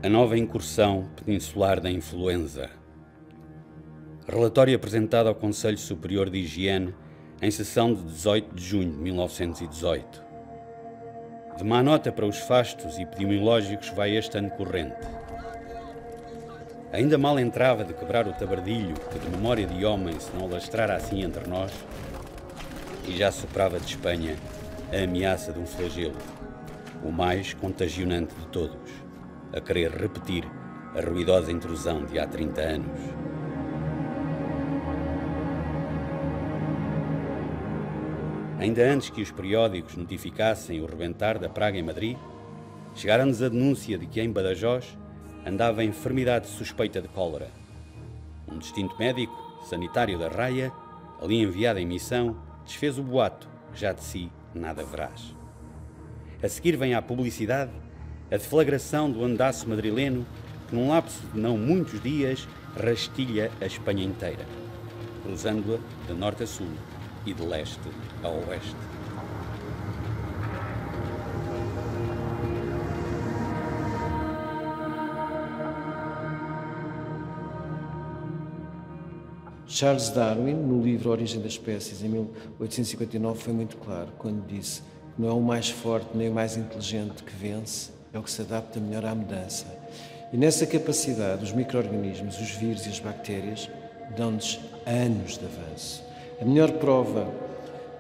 A nova incursão peninsular da influenza. Relatório apresentado ao Conselho Superior de Higiene em sessão de 18 de junho de 1918. De má nota para os fastos epidemiológicos vai este ano corrente. Ainda mal entrava de quebrar o tabardilho que de memória de homem se não lastrara assim entre nós, e já soprava de Espanha a ameaça de um flagelo, o mais contagionante de todos, a querer repetir a ruidosa intrusão de há 30 anos. Ainda antes que os periódicos notificassem o rebentar da praga em Madrid, chegaram-nos a denúncia de que em Badajoz andava a enfermidade suspeita de cólera. Um distinto médico, sanitário da Raia, ali enviado em missão, desfez o boato, já de si nada verás. A seguir vem à publicidade a deflagração do andaço madrileno que, num lapso de não muitos dias, rastilha a Espanha inteira, cruzando-a de norte a sul e de leste a oeste. Charles Darwin, no livro Origem das Espécies, em 1859, foi muito claro quando disse que não é o mais forte nem o mais inteligente que vence, é o que se adapta melhor à mudança. E nessa capacidade, os micro-organismos, os vírus e as bactérias dão-nos anos de avanço. A melhor prova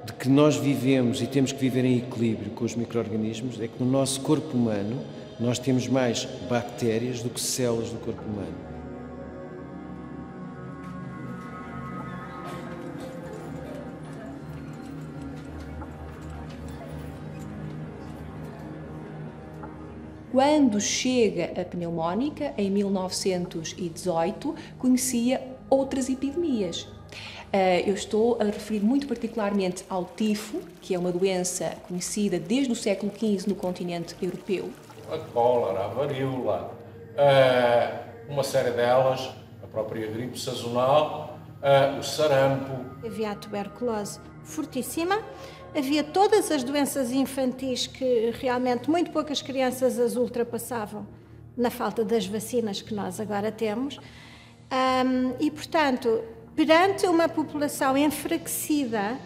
de que nós vivemos e temos que viver em equilíbrio com os micro-organismos é que no nosso corpo humano nós temos mais bactérias do que células do corpo humano. Quando chega a pneumónica, em 1918, conhecia outras epidemias. Eu estou a referir muito particularmente ao tifo, que é uma doença conhecida desde o século XV no continente europeu. A cólera, a varíola, uma série delas, a própria gripe sazonal, o sarampo. Havia a tuberculose fortíssima, havia todas as doenças infantis que realmente muito poucas crianças as ultrapassavam na falta das vacinas que nós agora temos. E, portanto, perante uma população enfraquecida,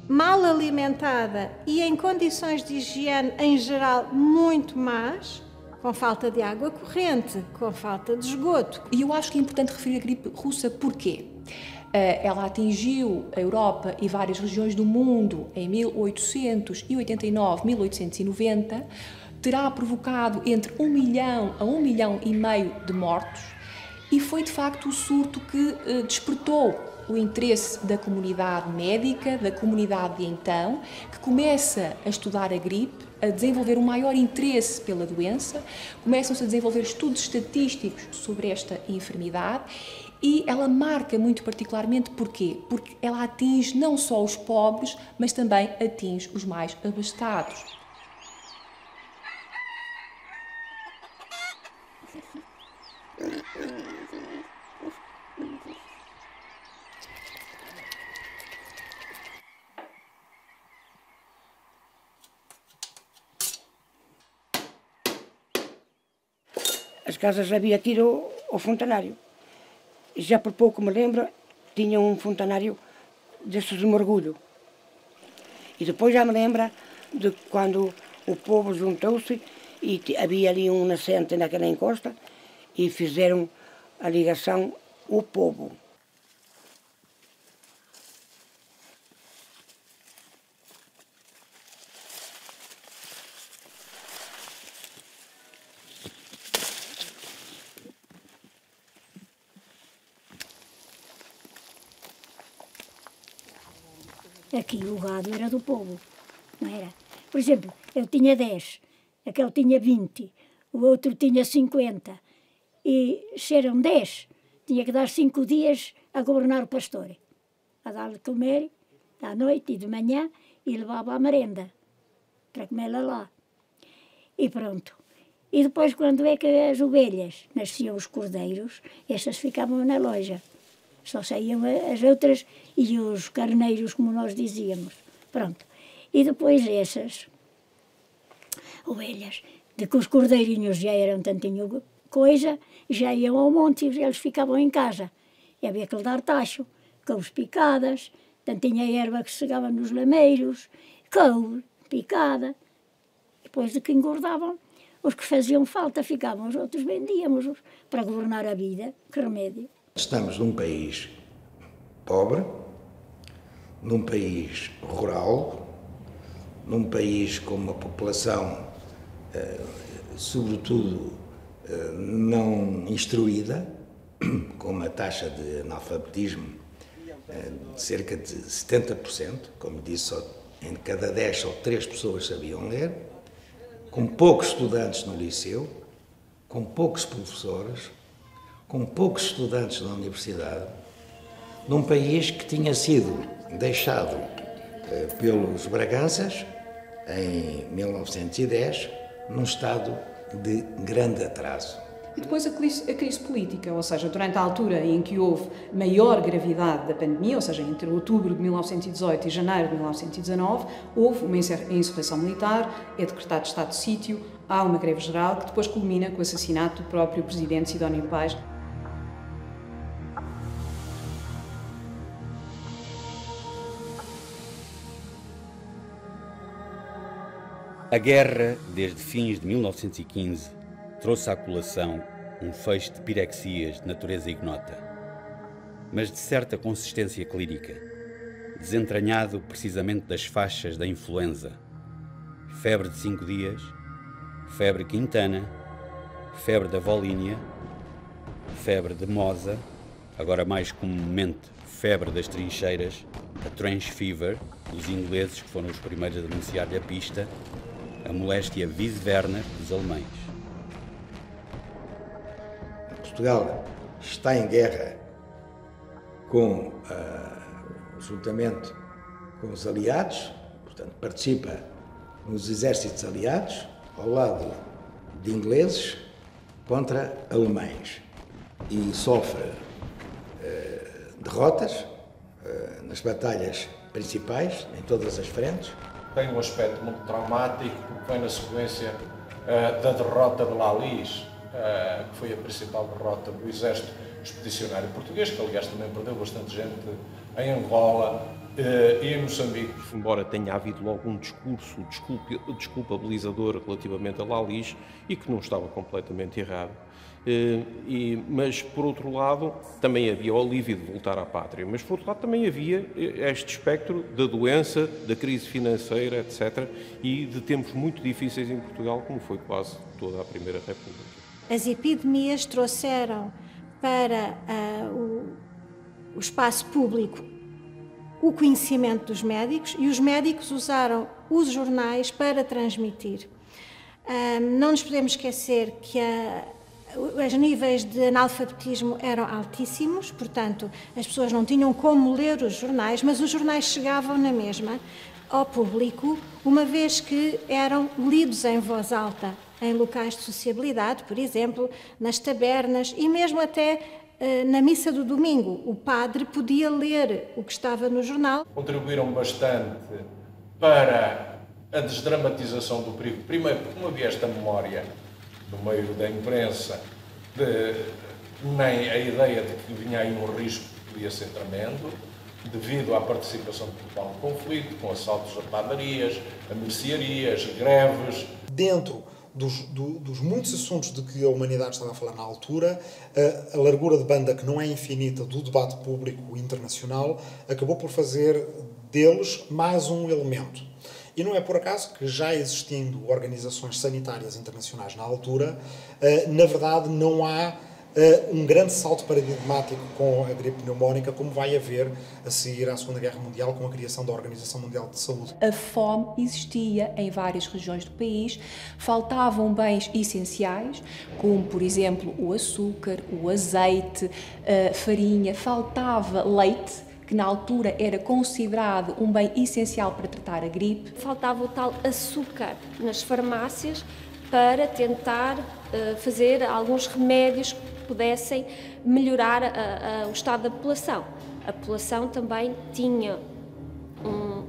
mal alimentada e em condições de higiene em geral muito más, com falta de água corrente, com falta de esgoto. E eu acho que é importante referir a gripe russa, porquê? Ela atingiu a Europa e várias regiões do mundo em 1889, 1890, terá provocado entre 1 milhão a 1,5 milhão de mortos e foi de facto o surto que despertou o interesse da comunidade médica, da comunidade de então, que começa a estudar a gripe, a desenvolver um maior interesse pela doença, começam-se a desenvolver estudos estatísticos sobre esta enfermidade. E ela marca muito particularmente porquê? Porque ela atinge não só os pobres, mas também atinge os mais abastados. As casas havia tiro ao fontanário. Já por pouco me lembro, tinha um fontanário desses de mergulho. E depois já me lembra de quando o povo juntou-se e havia ali um nascente naquela encosta e fizeram a ligação o povo. Aqui o gado era do povo, não era? Por exemplo, eu tinha 10, aquele tinha 20, o outro tinha 50. E se eram 10, tinha que dar 5 dias a governar o pastor. A dar-lhe comer à noite e de manhã e levava a merenda para comê-la lá. E pronto. E depois, quando é que as ovelhas nasciam os cordeiros, essas ficavam na loja. Só saíam as outras e os carneiros, como nós dizíamos. Pronto. E depois essas ovelhas, de que os cordeirinhos já eram tantinho coisa, já iam ao monte e eles ficavam em casa. E havia que lhe dar tacho, couves picadas, tantinha erva que se chegava nos lameiros, couve picada. Depois de que engordavam, os que faziam falta ficavam, os outros vendíamos para governar a vida. Que remédio. Estamos num país pobre, num país rural, num país com uma população, sobretudo, não instruída, com uma taxa de analfabetismo de cerca de 70%, como disse, só em cada 10 só 3 pessoas sabiam ler, com poucos estudantes no liceu, com poucos professores, com poucos estudantes na universidade, num país que tinha sido deixado pelos Braganças, em 1910, num estado de grande atraso. E depois a crise política, ou seja, durante a altura em que houve maior gravidade da pandemia, ou seja, entre outubro de 1918 e janeiro de 1919, houve uma insurreição militar, é decretado estado de sítio, há uma greve geral que depois culmina com o assassinato do próprio presidente Sidónio Pais. A guerra, desde fins de 1915, trouxe à colação um feixe de pirexias de natureza ignota, mas de certa consistência clínica, desentranhado precisamente das faixas da influenza, febre de 5 dias, febre quintana, febre da volínia, febre de Mosa, agora mais comumente febre das trincheiras, a trench fever, dos ingleses que foram os primeiros a denunciar-lhe a pista, a moléstia Wieswerner dos alemães. Portugal está em guerra juntamente com os aliados, portanto participa nos exércitos aliados, ao lado de ingleses contra alemães, e sofre derrotas nas batalhas principais, em todas as frentes. Tem um aspecto muito traumático, porque vem na sequência da derrota de Lalis, que foi a principal derrota do exército expedicionário português, que aliás também perdeu bastante gente em Angola e em Moçambique. Embora tenha havido logo um discurso desculpabilizador relativamente a Lalis, e que não estava completamente errado, mas por outro lado também havia o alívio de voltar à pátria, mas por outro lado também havia este espectro da doença, da crise financeira, etc., e de tempos muito difíceis em Portugal, como foi quase toda a Primeira República. As epidemias trouxeram para o espaço público o conhecimento dos médicos, e os médicos usaram os jornais para transmitir. Não nos podemos esquecer que os níveis de analfabetismo eram altíssimos, portanto, as pessoas não tinham como ler os jornais, mas os jornais chegavam na mesma ao público, uma vez que eram lidos em voz alta, em locais de sociabilidade, por exemplo, nas tabernas e mesmo até na missa do domingo. O padre podia ler o que estava no jornal. Contribuíram bastante para a desdramatização do perigo. Primeiro, porque não havia esta memória no meio da imprensa, nem a ideia de que vinha aí um risco que podia ser tremendo, devido à participação de Portugal no conflito, com assaltos a padarias, a mercearias, greves. Dentro dos muitos assuntos de que a humanidade estava a falar na altura, a largura de banda, que não é infinita, do debate público internacional, acabou por fazer deles mais um elemento. E não é por acaso que, já existindo organizações sanitárias internacionais na altura, na verdade não há um grande salto paradigmático com a gripe pneumónica, como vai haver a seguir à Segunda Guerra Mundial, com a criação da Organização Mundial de Saúde. A fome existia em várias regiões do país, faltavam bens essenciais, como, por exemplo, o açúcar, o azeite, a farinha, faltava leite, que na altura era considerado um bem essencial para tratar a gripe. Faltava o tal açúcar nas farmácias para tentar fazer alguns remédios que pudessem melhorar o estado da população. A população também tinha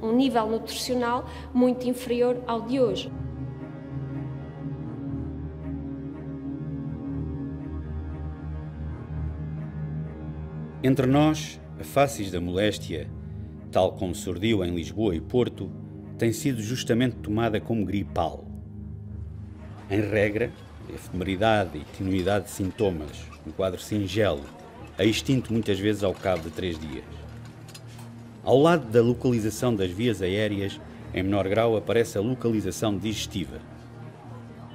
um nível nutricional muito inferior ao de hoje. Entre nós, a facies da moléstia, tal como surdiu em Lisboa e Porto, tem sido justamente tomada como gripal. Em regra, a efemeridade e tenuidade de sintomas, um quadro singelo, é extinto muitas vezes ao cabo de 3 dias. Ao lado da localização das vias aéreas, em menor grau aparece a localização digestiva.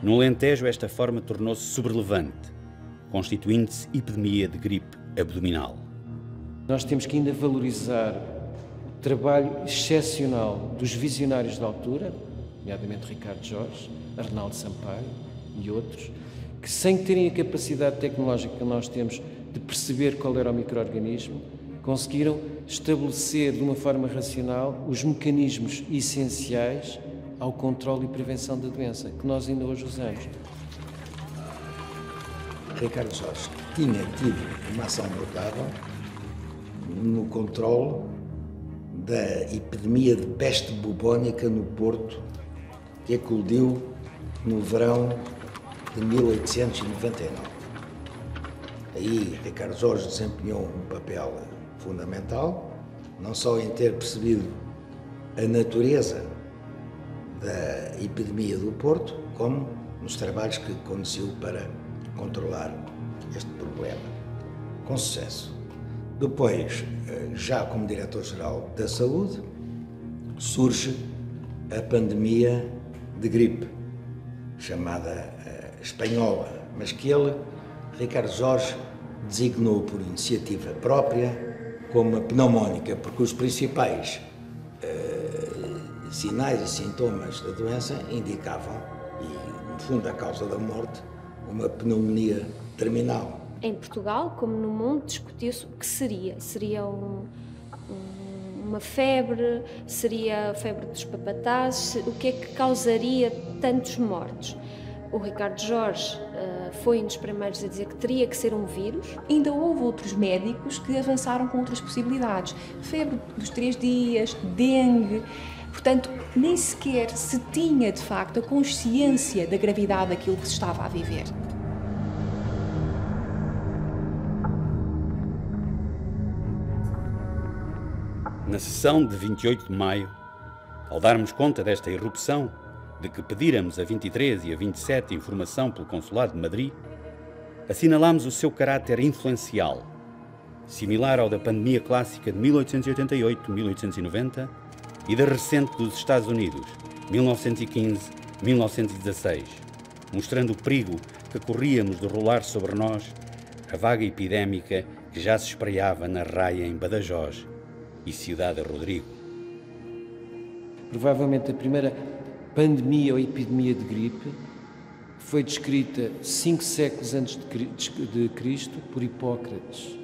No Alentejo, esta forma tornou-se sobrelevante, constituindo-se epidemia de gripe abdominal. Nós temos que ainda valorizar o trabalho excepcional dos visionários da altura, nomeadamente Ricardo Jorge, Arnaldo Sampaio e outros, que sem terem a capacidade tecnológica que nós temos de perceber qual era o micro-organismo, conseguiram estabelecer de uma forma racional os mecanismos essenciais ao controle e prevenção da doença, que nós ainda hoje usamos. Ricardo Jorge tinha tido uma ação notável no controle da epidemia de peste bubónica no Porto, que eclodiu no verão de 1899. Aí Ricardo Jorge desempenhou um papel fundamental, não só em ter percebido a natureza da epidemia do Porto, como nos trabalhos que conduziu para controlar este problema, com sucesso. Depois, já como Diretor-Geral da Saúde, surge a pandemia de gripe, chamada espanhola, mas que ele, Ricardo Jorge, designou por iniciativa própria como a pneumónica, porque os principais sinais e sintomas da doença indicavam, e no fundo a causa da morte, uma pneumonia terminal. Em Portugal, como no mundo, discutiu-se o que seria. Seria uma febre, seria a febre dos papatazes, o que é que causaria tantos mortos? O Ricardo Jorge foi um dos primeiros a dizer que teria que ser um vírus. Ainda houve outros médicos que avançaram com outras possibilidades. Febre dos 3 dias, dengue. Portanto, nem sequer se tinha, de facto, a consciência da gravidade daquilo que se estava a viver. Na sessão de 28 de maio, ao darmos conta desta irrupção, de que pedíramos a 23 e a 27 informação pelo Consulado de Madrid, assinalámos o seu caráter influencial, similar ao da pandemia clássica de 1888-1890 e da recente dos Estados Unidos, 1915-1916, mostrando o perigo que corríamos de rolar sobre nós a vaga epidémica que já se espalhava na raia em Badajoz e Ciudad Rodrigo. Provavelmente a primeira pandemia ou epidemia de gripe foi descrita 5 séculos antes de Cristo por Hipócrates.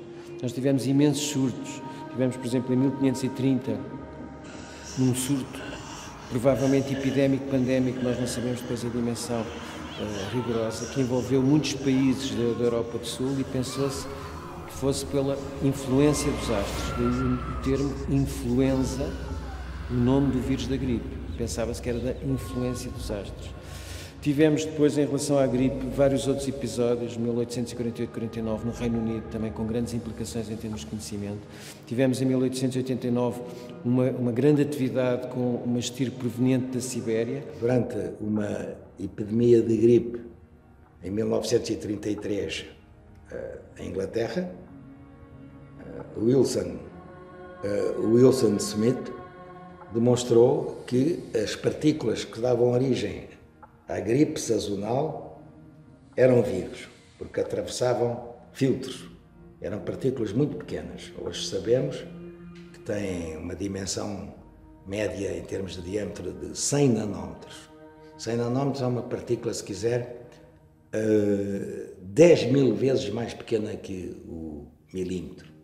Nós tivemos imensos surtos. Tivemos, por exemplo, em 1530, num surto provavelmente epidémico, pandémico, nós não sabemos depois a dimensão rigorosa, que envolveu muitos países da Europa do Sul e pensou-se que fosse pela influência dos astros. Daí o termo influenza, o nome do vírus da gripe. Pensava-se que era da influência dos astros. Tivemos depois, em relação à gripe, vários outros episódios, 1848-49, no Reino Unido, também com grandes implicações em termos de conhecimento. Tivemos, em 1889, uma grande atividade com uma estirpe proveniente da Sibéria. Durante uma epidemia de gripe, em 1933, em Inglaterra, Wilson Smith demonstrou que as partículas que davam origem à gripe sazonal eram vírus, porque atravessavam filtros. Eram partículas muito pequenas. Hoje sabemos que têm uma dimensão média em termos de diâmetro de 100 nanómetros. 100 nanómetros é uma partícula, se quiser, 10.000 vezes mais pequena que o milímetro.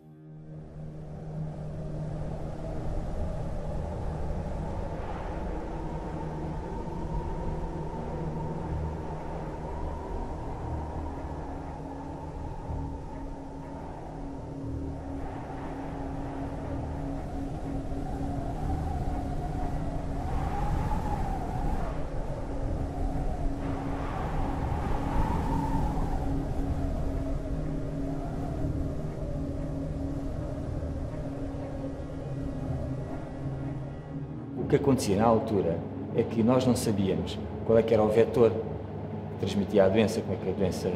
O que acontecia na altura é que nós não sabíamos qual é que era o vetor que transmitia a doença, como é que a doença,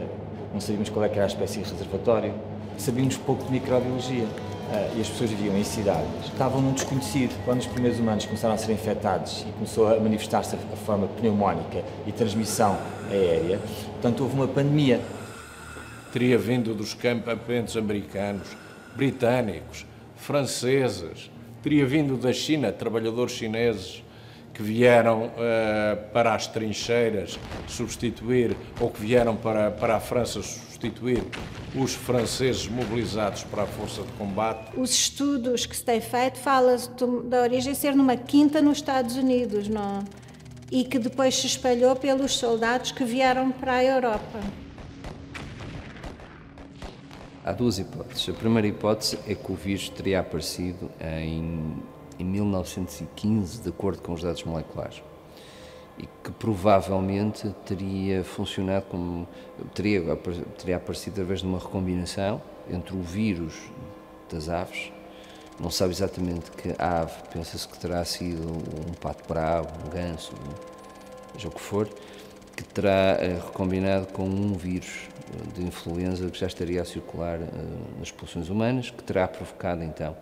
não sabíamos qual é que era a espécie de reservatório, sabíamos pouco de microbiologia. E as pessoas viviam em cidades, estavam num desconhecido. Quando os primeiros humanos começaram a ser infectados e começou a manifestar-se a forma pneumónica e transmissão aérea, portanto houve uma pandemia. Teria vindo dos acampamentos americanos, britânicos, franceses, teria vindo da China, trabalhadores chineses que vieram para as trincheiras substituir, ou que vieram para a França substituir os franceses mobilizados para a força de combate. Os estudos que se têm feito fala-se da origem ser numa quinta nos Estados Unidos, não? E que depois se espalhou pelos soldados que vieram para a Europa. Há duas hipóteses. A primeira hipótese é que o vírus teria aparecido em 1915, de acordo com os dados moleculares, e que provavelmente teria funcionado como teria aparecido através de uma recombinação entre o vírus das aves, não sabe exatamente que ave, pensa-se que terá sido um pato bravo, um ganso, seja o que for, que terá recombinado com um vírus de influenza que já estaria a circular nas populações humanas, que terá provocado então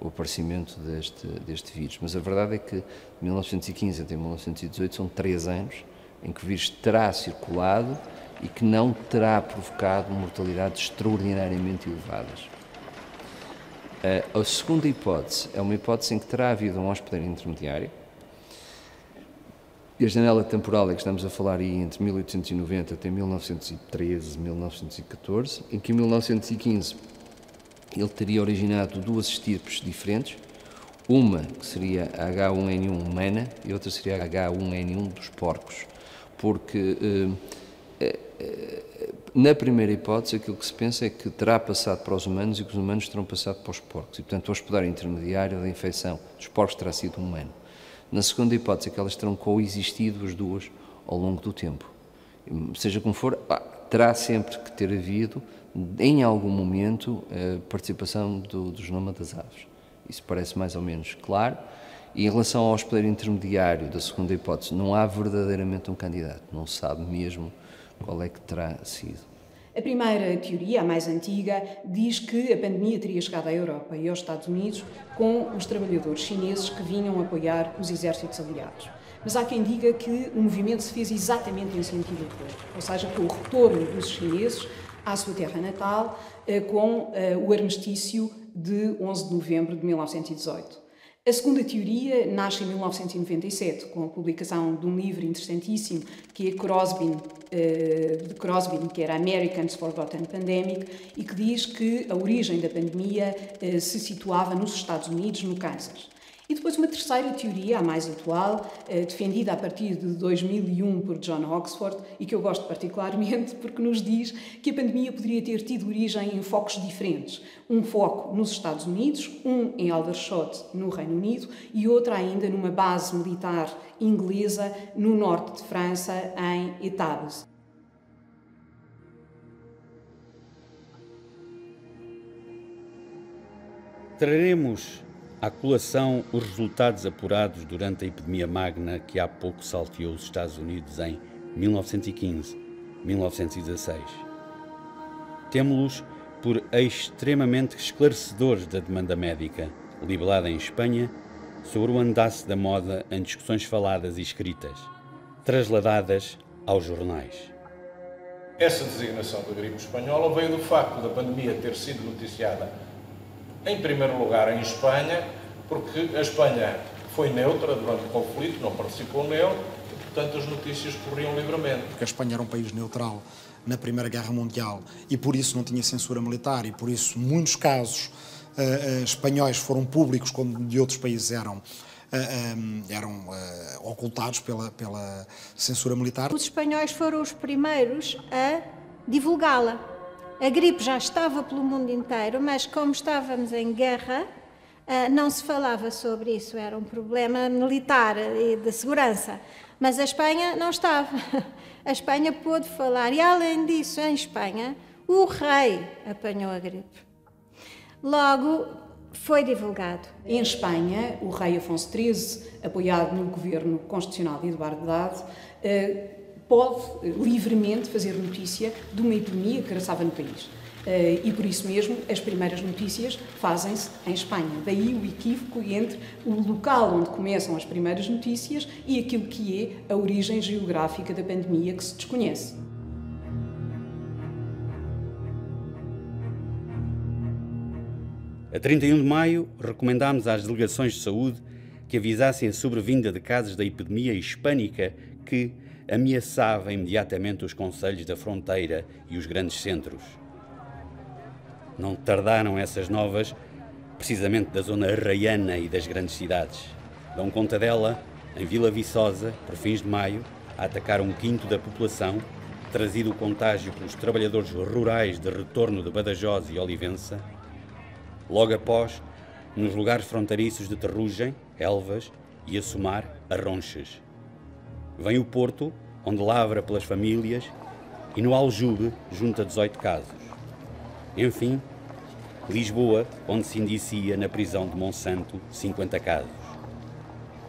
o aparecimento deste vírus. Mas a verdade é que de 1915 até 1918 são 3 anos em que o vírus terá circulado e que não terá provocado mortalidades extraordinariamente elevadas. A segunda hipótese é uma hipótese em que terá havido um hospedeiro intermediário. E a janela temporal é que estamos a falar aí entre 1890 até 1913, 1914, em que em 1915 ele teria originado 2 estirpes diferentes, uma que seria a H1N1 humana e outra seria a H1N1 dos porcos, porque na primeira hipótese aquilo que se pensa é que terá passado para os humanos e que os humanos terão passado para os porcos, e portanto o hospedeiro intermediário da infecção dos porcos terá sido humano. Na segunda hipótese é que elas terão coexistido as duas ao longo do tempo. Seja como for, terá sempre que ter havido, em algum momento, a participação do genoma das aves. Isso parece mais ou menos claro. E em relação ao hospedeiro intermediário da segunda hipótese, não há verdadeiramente um candidato. Não se sabe mesmo qual é que terá sido. A primeira teoria, a mais antiga, diz que a pandemia teria chegado à Europa e aos Estados Unidos com os trabalhadores chineses que vinham apoiar os exércitos aliados. Mas há quem diga que o movimento se fez exatamente em sentido oposto, ou seja, com o retorno dos chineses à sua terra natal com o armistício de 11 de novembro de 1918. A segunda teoria nasce em 1997, com a publicação de um livro interessantíssimo que é de Crosby, que era Americans Forgotten Pandemic, e que diz que a origem da pandemia se situava nos Estados Unidos, no Kansas. E depois uma terceira teoria, a mais atual, defendida a partir de 2001 por John Oxford, e que eu gosto particularmente porque nos diz que a pandemia poderia ter tido origem em focos diferentes. Um foco nos Estados Unidos, um em Aldershot, no Reino Unido, e outra ainda numa base militar inglesa no norte de França, em Étables. Traremos à colação os resultados apurados durante a epidemia magna que há pouco salteou os Estados Unidos em 1915, 1916. Temo-los por extremamente esclarecedores da demanda médica, libelada em Espanha, sobre o andaço da moda em discussões faladas e escritas, trasladadas aos jornais. Essa designação da gripe espanhola veio do facto da pandemia ter sido noticiada em primeiro lugar em Espanha, porque a Espanha foi neutra durante o conflito, não participou nele, e portanto as notícias corriam livremente. Porque a Espanha era um país neutral na Primeira Guerra Mundial e por isso não tinha censura militar e por isso muitos casos espanhóis foram públicos quando de outros países eram ocultados pela censura militar. Os espanhóis foram os primeiros a divulgá-la. A gripe já estava pelo mundo inteiro, mas como estávamos em guerra, não se falava sobre isso, era um problema militar e de segurança. Mas a Espanha não estava. A Espanha pôde falar e, além disso, em Espanha, o rei apanhou a gripe. Logo, foi divulgado. Em Espanha, o rei Afonso XIII, apoiado no governo constitucional de Eduardo Dade, pode livremente fazer notícia de uma epidemia que graçava no país. E por isso mesmo as primeiras notícias fazem-se em Espanha. Daí o equívoco entre o local onde começam as primeiras notícias e aquilo que é a origem geográfica da pandemia que se desconhece. A 31 de maio, recomendámos às delegações de saúde que avisassem a sobrevinda de casos da epidemia hispânica que ameaçava imediatamente os concelhos da fronteira e os grandes centros. Não tardaram essas novas, precisamente da zona arraiana e das grandes cidades. Dão conta dela, em Vila Viçosa, por fins de maio, a atacar 1/5 da população, trazido o contágio pelos trabalhadores rurais de retorno de Badajoz e Olivença. Logo após, nos lugares fronteiriços de Terrugem, Elvas e Assumar, Arronches. Vem o Porto, onde lavra pelas famílias, e no Aljube junta 18 casos. Enfim, Lisboa, onde se indicia na prisão de Monsanto 50 casos.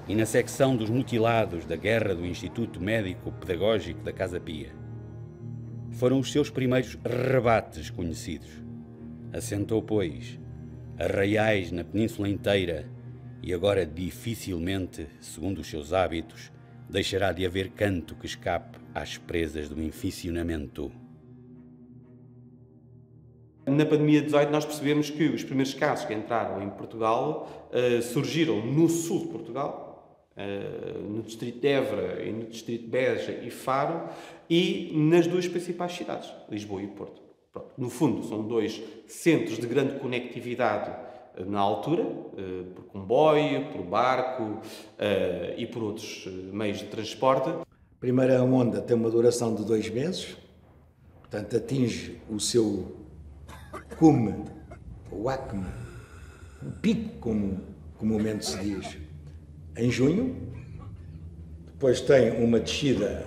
E na secção dos mutilados da guerra do Instituto Médico Pedagógico da Casa Pia. Foram os seus primeiros rebates conhecidos. Assentou, pois, arraiais na península inteira e agora dificilmente, segundo os seus hábitos, deixará de haver canto que escape às presas do inficionamento. Na pandemia de 18 nós percebemos que os primeiros casos que entraram em Portugal surgiram no sul de Portugal, no distrito de Évora e no distrito de Beja e Faro, e nas duas principais cidades, Lisboa e Porto. Pronto. No fundo, são dois centros de grande conectividade na altura, por comboio, por barco e por outros meios de transporte. A primeira onda tem uma duração de 2 meses, portanto atinge o seu cume, o acme, o pico, como comumente se diz, em junho. Depois tem uma descida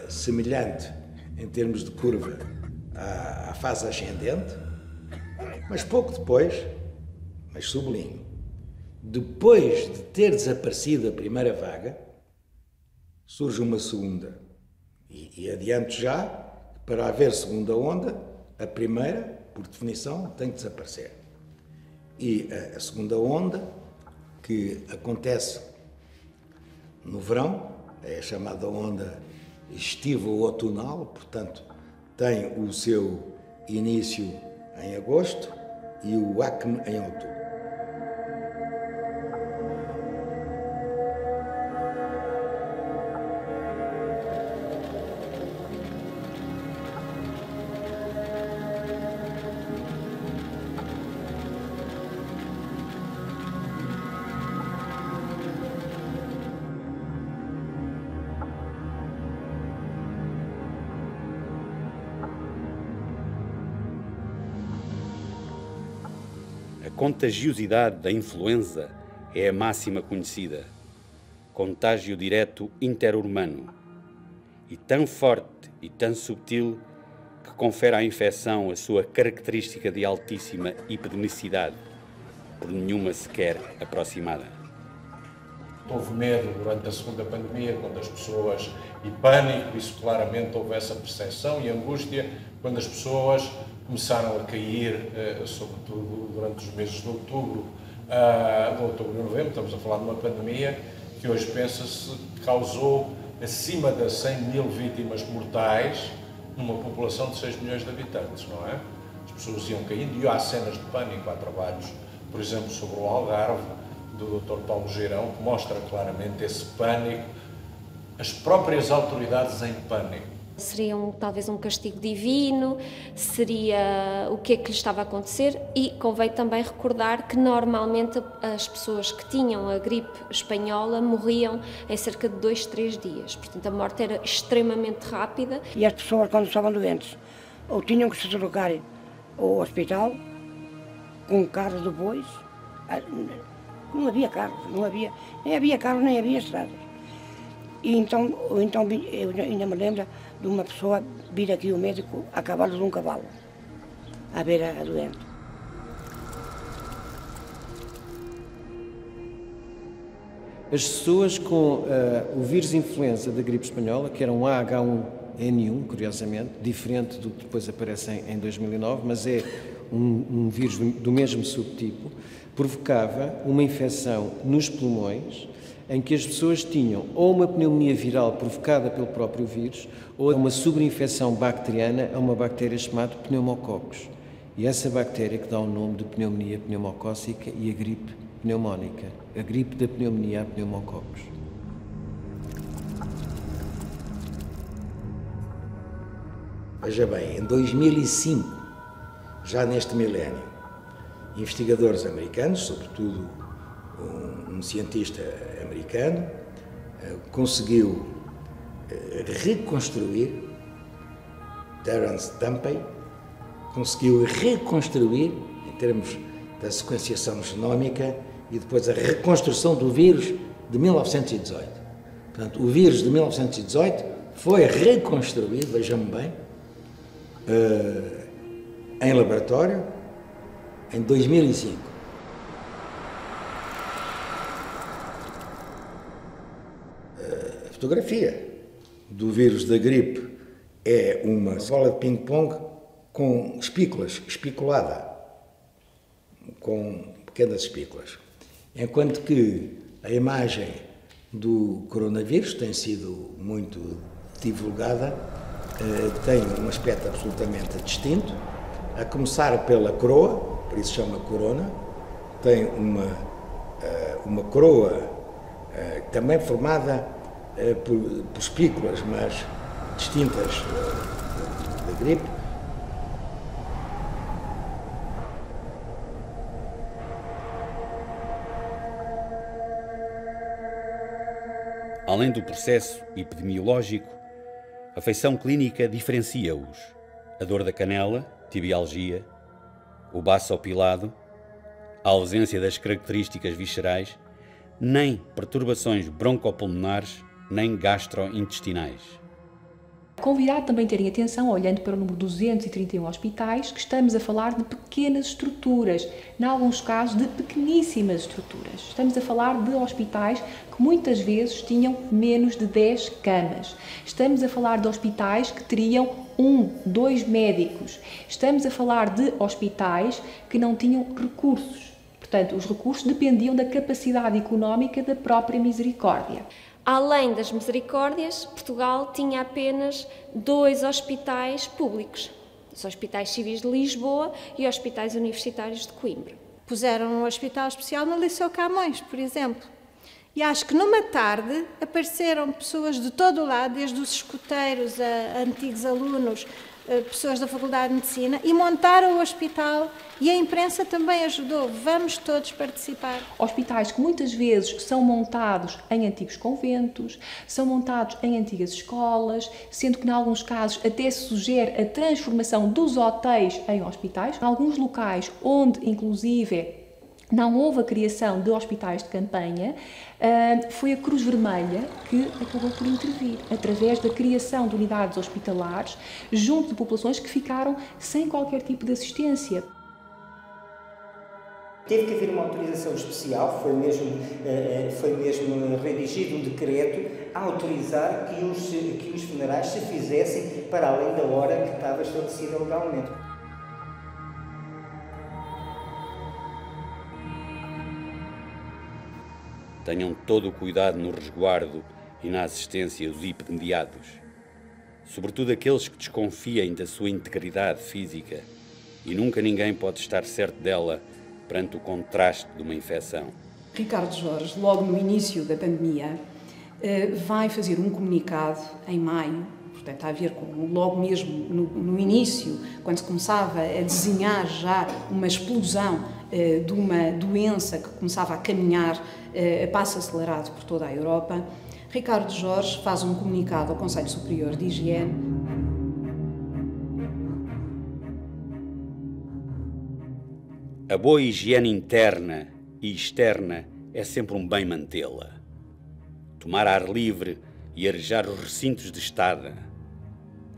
semelhante em termos de curva à fase ascendente, mas pouco depois, mas sublinho, depois de ter desaparecido a primeira vaga, surge uma segunda. E adianto já, para haver segunda onda, a primeira, por definição, tem que desaparecer. E a segunda onda, que acontece no verão, é a chamada onda estivo-outonal, portanto, tem o seu início em agosto e o acme em outubro. A contagiosidade da influenza é a máxima conhecida. Contágio direto interurbano. E tão forte e tão subtil que confere à infecção a sua característica de altíssima epidemicidade, por nenhuma sequer aproximada. Houve medo durante a segunda pandemia, quando as pessoas, e pânico, isso claramente houve essa percepção, e angústia, quando as pessoas começaram a cair, sobretudo durante os meses de outubro e novembro. Estamos a falar de uma pandemia que hoje pensa-se causou acima de 100 mil vítimas mortais numa população de 6 milhões de habitantes, não é? As pessoas iam caindo e há cenas de pânico, há trabalhos, por exemplo, sobre o Algarve, do Dr. Paulo Girão, que mostra claramente esse pânico, as próprias autoridades em pânico. Seria talvez um castigo divino, seria o que é que lhe estava a acontecer, e convém também recordar que normalmente as pessoas que tinham a gripe espanhola morriam em cerca de 2, 3 dias, portanto a morte era extremamente rápida. E as pessoas quando estavam doentes ou tinham que se deslocar ao hospital com carros de bois, não havia carros, nem havia carros, nem havia estradas. E então eu ainda me lembro de uma pessoa vir aqui o médico a cavalo de um cavalo, a ver a doente. As pessoas com o vírus influenza da gripe espanhola, que era um AH1N1, curiosamente, diferente do que depois aparece em 2009, mas é um vírus do mesmo subtipo, provocava uma infecção nos pulmões, em que as pessoas tinham ou uma pneumonia viral provocada pelo próprio vírus, ou uma sobreinfecção bacteriana a uma bactéria chamada pneumococcus. E essa bactéria que dá o nome de pneumonia pneumocócica e a gripe pneumónica, a gripe da pneumonia a pneumococcus. Veja bem, em 2005, já neste milénio, investigadores americanos, sobretudo um cientista americano, conseguiu reconstruir, Terence Tampey, conseguiu reconstruir, em termos da sequenciação genómica, e depois a reconstrução do vírus de 1918. Portanto, o vírus de 1918 foi reconstruído, vejam-me bem, em laboratório, em 2005. A fotografia do vírus da gripe é uma bola de ping-pong com espículas, espiculada, com pequenas espículas. Enquanto que a imagem do coronavírus tem sido muito divulgada, tem um aspecto absolutamente distinto, a começar pela coroa, por isso chama corona, tem uma coroa também formada por espículas, mas distintas da gripe. Além do processo epidemiológico, a feição clínica diferencia-os. A dor da canela, tibialgia, o baço opilado, a ausência das características viscerais, nem perturbações broncopulmonares, nem gastrointestinais. Convidar também a terem atenção, olhando para o número 231 hospitais, que estamos a falar de pequenas estruturas, em alguns casos de pequeníssimas estruturas. Estamos a falar de hospitais que muitas vezes tinham menos de 10 camas. Estamos a falar de hospitais que teriam 1, 2 médicos. Estamos a falar de hospitais que não tinham recursos. Portanto, os recursos dependiam da capacidade económica da própria Misericórdia. Além das Misericórdias, Portugal tinha apenas 2 hospitais públicos, os Hospitais Civis de Lisboa e Hospitais Universitários de Coimbra. Puseram um hospital especial no Liceu Camões, por exemplo. E acho que numa tarde apareceram pessoas de todo o lado, desde os escuteiros a antigos alunos, pessoas da Faculdade de Medicina, e montaram o hospital, e a imprensa também ajudou. Vamos todos participar. Hospitais que muitas vezes são montados em antigos conventos, são montados em antigas escolas, sendo que em alguns casos até se sugere a transformação dos hotéis em hospitais. Em alguns locais onde inclusive não houve a criação de hospitais de campanha, foi a Cruz Vermelha que acabou por intervir, através da criação de unidades hospitalares junto de populações que ficaram sem qualquer tipo de assistência. Teve que haver uma autorização especial, foi mesmo redigido um decreto a autorizar que os funerais se fizessem para além da hora que estava estabelecida legalmente. Tenham todo o cuidado no resguardo e na assistência dos epidemiados, sobretudo aqueles que desconfiem da sua integridade física, e nunca ninguém pode estar certo dela perante o contraste de uma infecção. Ricardo Jorge, logo no início da pandemia, vai fazer um comunicado em maio, portanto, a ver com logo mesmo no início, quando se começava a desenhar já uma explosão de uma doença que começava a caminhar a passo acelerado por toda a Europa, Ricardo Jorge faz um comunicado ao Conselho Superior de Higiene. A boa higiene interna e externa é sempre um bem mantê-la. Tomar ar livre e arejar os recintos de estada.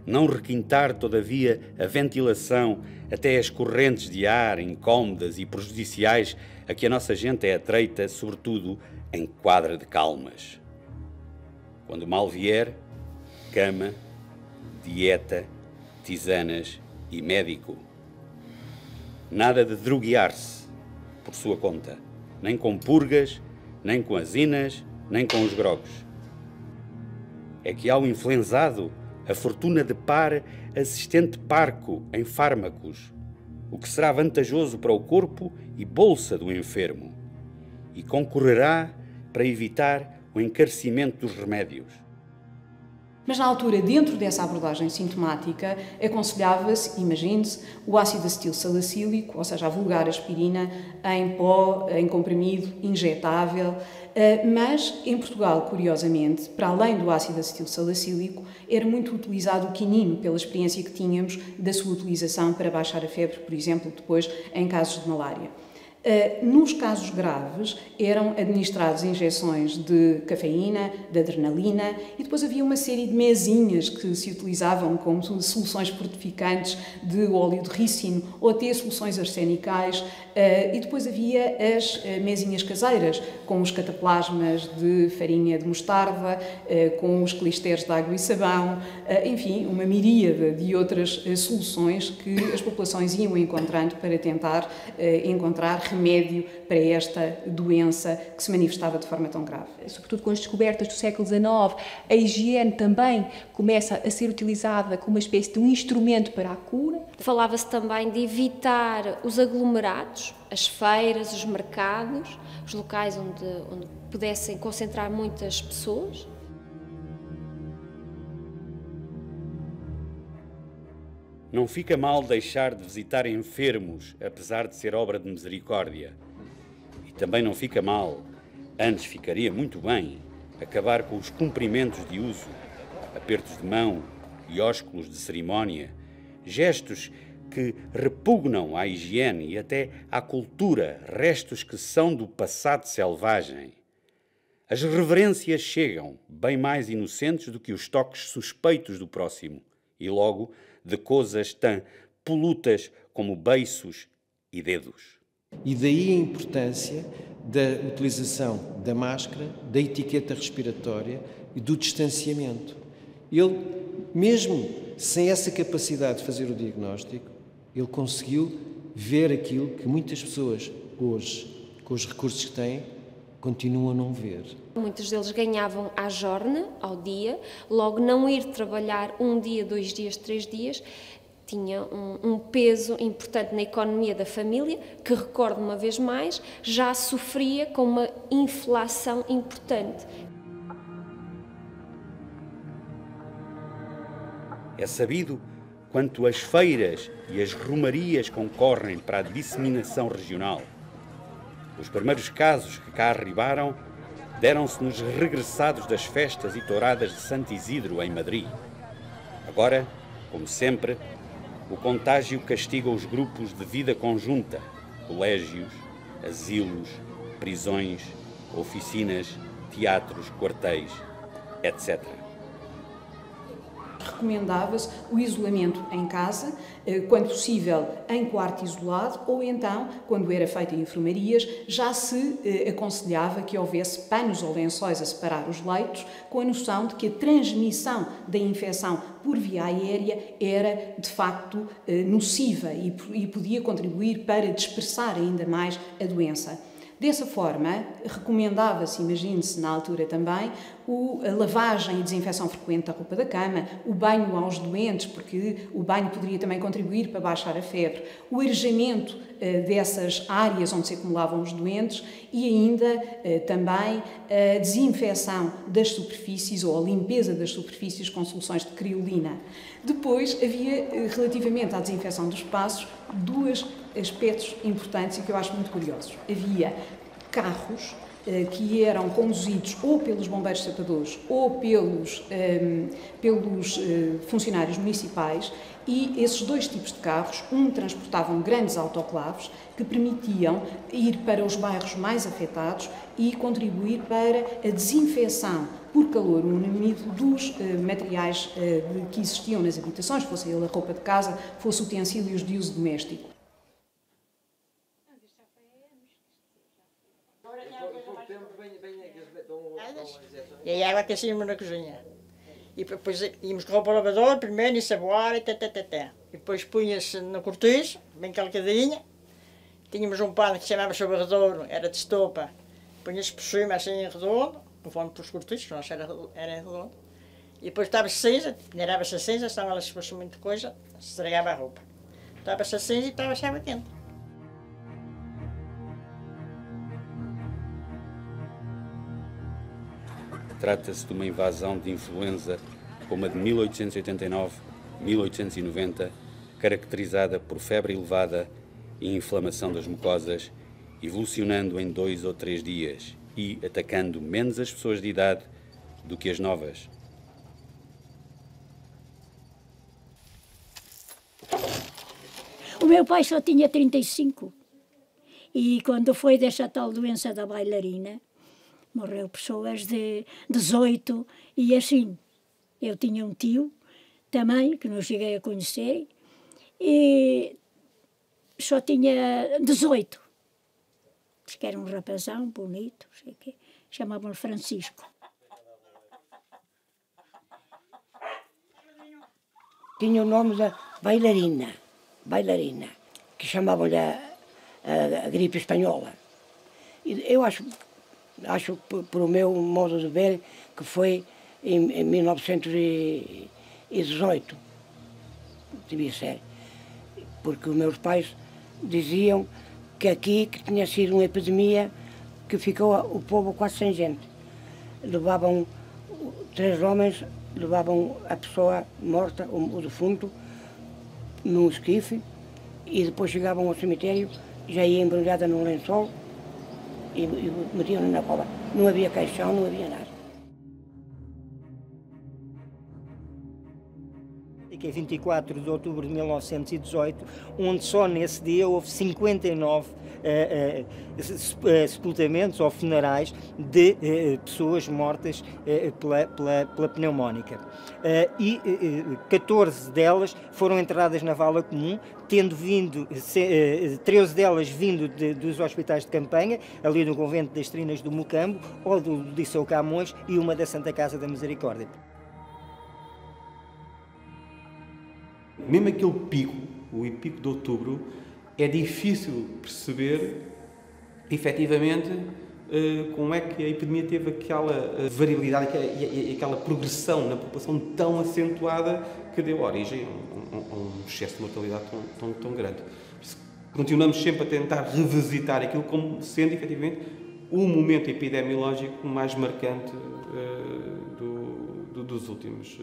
Não requintar, todavia, a ventilação até as correntes de ar incómodas e prejudiciais a que a nossa gente é atreita, sobretudo em quadra de calmas. Quando mal vier, cama, dieta, tisanas e médico. Nada de droguear-se por sua conta, nem com purgas, nem com azinas, nem com os grogos. É que ao influenzado a fortuna depara assistente parco em fármacos, o que será vantajoso para o corpo e bolsa do enfermo, e concorrerá para evitar o encarecimento dos remédios. Mas na altura, dentro dessa abordagem sintomática, aconselhava-se, imagine-se, o ácido acetil salicílico, ou seja, a vulgar aspirina, em pó, em comprimido, injetável. Mas, em Portugal, curiosamente, para além do ácido acetil salicílico, era muito utilizado o quinino, pela experiência que tínhamos da sua utilização para baixar a febre, por exemplo, depois em casos de malária. Nos casos graves, eram administradas injeções de cafeína, de adrenalina, e depois havia uma série de mesinhas que se utilizavam como soluções fortificantes de óleo de rícino ou até soluções arsenicais, e depois havia as mesinhas caseiras, com os cataplasmas de farinha de mostarda, com os clisteres de água e sabão, enfim, uma miríade de outras soluções que as populações iam encontrando para tentar encontrar remédio para esta doença que se manifestava de forma tão grave. Sobretudo com as descobertas do século XIX, a higiene também começa a ser utilizada como uma espécie de um instrumento para a cura. Falava-se também de evitar os aglomerados, as feiras, os mercados, os locais onde pudessem concentrar muitas pessoas. Não fica mal deixar de visitar enfermos, apesar de ser obra de misericórdia. E também não fica mal, antes ficaria muito bem, acabar com os cumprimentos de uso, apertos de mão e ósculos de cerimónia, gestos que repugnam à higiene e até à cultura, restos que são do passado selvagem. As reverências chegam, bem mais inocentes do que os toques suspeitos do próximo, e logo de coisas tão polutas como beiços e dedos. E daí a importância da utilização da máscara, da etiqueta respiratória e do distanciamento. Ele, mesmo sem essa capacidade de fazer o diagnóstico, ele conseguiu ver aquilo que muitas pessoas hoje, com os recursos que têm, continuam a não ver. Muitos deles ganhavam à jorna, ao dia, logo não ir trabalhar 1 dia, 2 dias, 3 dias, tinha um peso importante na economia da família, que, recordo uma vez mais, já sofria com uma inflação importante. É sabido quanto as feiras e as romarias concorrem para a disseminação regional. Os primeiros casos que cá arribaram deram-se nos regressados das festas e touradas de Santo Isidro, em Madrid. Agora, como sempre, o contágio castiga os grupos de vida conjunta, colégios, asilos, prisões, oficinas, teatros, quartéis, etc. Recomendava-se o isolamento em casa, quando possível em quarto isolado, ou então, quando era feito em enfermarias, já se aconselhava que houvesse panos ou lençóis a separar os leitos, com a noção de que a transmissão da infecção por via aérea era, de facto, nociva e podia contribuir para dispersar ainda mais a doença. Dessa forma, recomendava-se, imagine-se na altura também, a lavagem e desinfecção frequente da roupa da cama, o banho aos doentes, porque o banho poderia também contribuir para baixar a febre, o arejamento dessas áreas onde se acumulavam os doentes e ainda também a desinfecção das superfícies ou a limpeza das superfícies com soluções de criolina. Depois havia, relativamente à desinfecção dos espaços, 2 aspectos importantes e que eu acho muito curiosos. Havia carros que eram conduzidos ou pelos bombeiros sapadores ou pelos funcionários municipais, e esses 2 tipos de carros, transportavam grandes autoclaves que permitiam ir para os bairros mais afetados e contribuir para a desinfecção por calor úmido dos materiais que existiam nas habitações, fosse ele a roupa de casa, fosse utensílios de uso doméstico. Agora, E a água aquecíamos na cozinha. E depois íamos com o lavador, primeiro, ensaboar, e depois punha-se no cortiço, bem calcadinha. Tínhamos um pano que se chamava Sobredouro, era de estopa. Punha-se por cima, assim, em redondo, conforme para os cortiços, o nosso era redondo. E depois estava-se cinza, peneirava-se a cinza, senão ela, se fosse muita coisa, se estragava a roupa. Estava-se a cinza e estava-se água quente. Trata-se de uma invasão de influenza como a de 1889-1890, caracterizada por febre elevada e inflamação das mucosas, evolucionando em 2 ou 3 dias e atacando menos as pessoas de idade do que as novas. O meu pai só tinha 35 e quando foi dessa tal doença da bailarina, morreu pessoas de 18 e assim. Eu tinha um tio também, que não cheguei a conhecer, e só tinha 18. Diz que era um rapazão bonito, sei que chamavam-lhe Francisco. Tinha o nome da bailarina, que chamavam-lhe a gripe espanhola. E eu acho por o meu modo de ver, que foi em 1918, devia ser, porque os meus pais diziam que aqui que tinha sido uma epidemia que ficou o povo quase sem gente. Levavam 3 homens, levavam a pessoa morta, o defunto, num esquife, e depois chegavam ao cemitério, já ia embrulhada num lençol, e metiam-no na cova. Não havia caixão, não havia nada. Que é 24 de outubro de 1918, onde só nesse dia houve 59 sepultamentos ou funerais de pessoas mortas pela pneumónica. E 14 delas foram enterradas na vala comum, tendo vindo, 13 delas vindo dos hospitais de campanha, ali no convento das Trinas do Mocambo, ou do Liceu Camões, e uma da Santa Casa da Misericórdia. Mesmo aquele pico, o pico de outubro, é difícil perceber, efetivamente, como é que a epidemia teve aquela variabilidade e aquela progressão na população tão acentuada que deu origem a um excesso de mortalidade tão grande. Continuamos sempre a tentar revisitar aquilo como sendo, efetivamente, o momento epidemiológico mais marcante dos últimos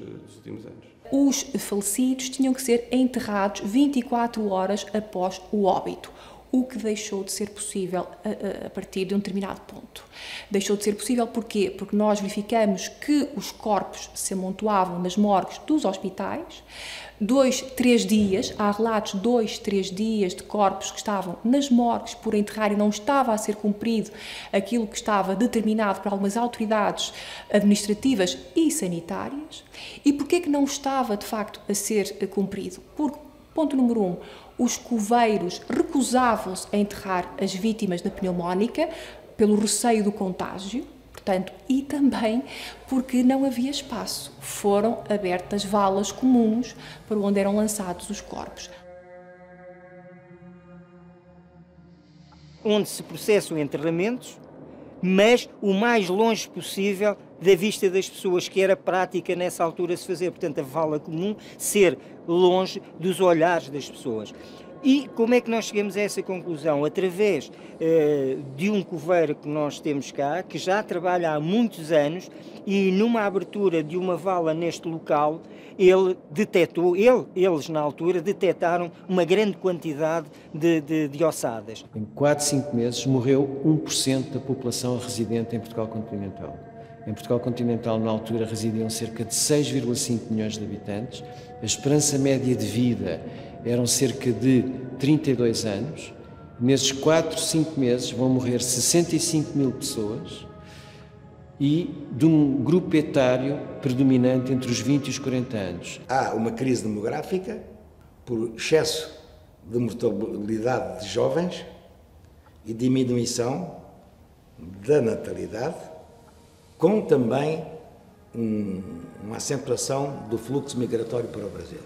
anos. Os falecidos tinham que ser enterrados 24 horas após o óbito, o que deixou de ser possível a partir de um determinado ponto. Deixou de ser possível porquê? Porque nós verificamos que os corpos se amontoavam nas morgues dos hospitais, 2, 3 dias, há relatos de 2, 3 dias de corpos que estavam nas morgues por enterrar e não estava a ser cumprido aquilo que estava determinado por algumas autoridades administrativas e sanitárias. E porquê que não estava, de facto, a ser cumprido? Porque, ponto número 1, os coveiros recusavam-se a enterrar as vítimas da pneumónica pelo receio do contágio, portanto, e também porque não havia espaço. Foram abertas valas comuns para onde eram lançados os corpos. Onde se processam enterramentos, mas o mais longe possível da vista das pessoas, que era prática nessa altura se fazer. Portanto, a vala comum ser longe dos olhares das pessoas. E como é que nós chegamos a essa conclusão? Através de um coveiro que nós temos cá, que já trabalha há muitos anos, e numa abertura de uma vala neste local, ele detectou, eles na altura detectaram uma grande quantidade de ossadas. Em 4, 5 meses morreu 1% da população residente em Portugal continental. Em Portugal continental, na altura, residiam cerca de 6,5 milhões de habitantes. A esperança média de vida eram cerca de 32 anos. Nesses 4, 5 meses vão morrer 65 mil pessoas e de um grupo etário predominante entre os 20 e os 40 anos. Há uma crise demográfica por excesso de mortalidade de jovens e diminuição da natalidade, com também uma acentuação do fluxo migratório para o Brasil.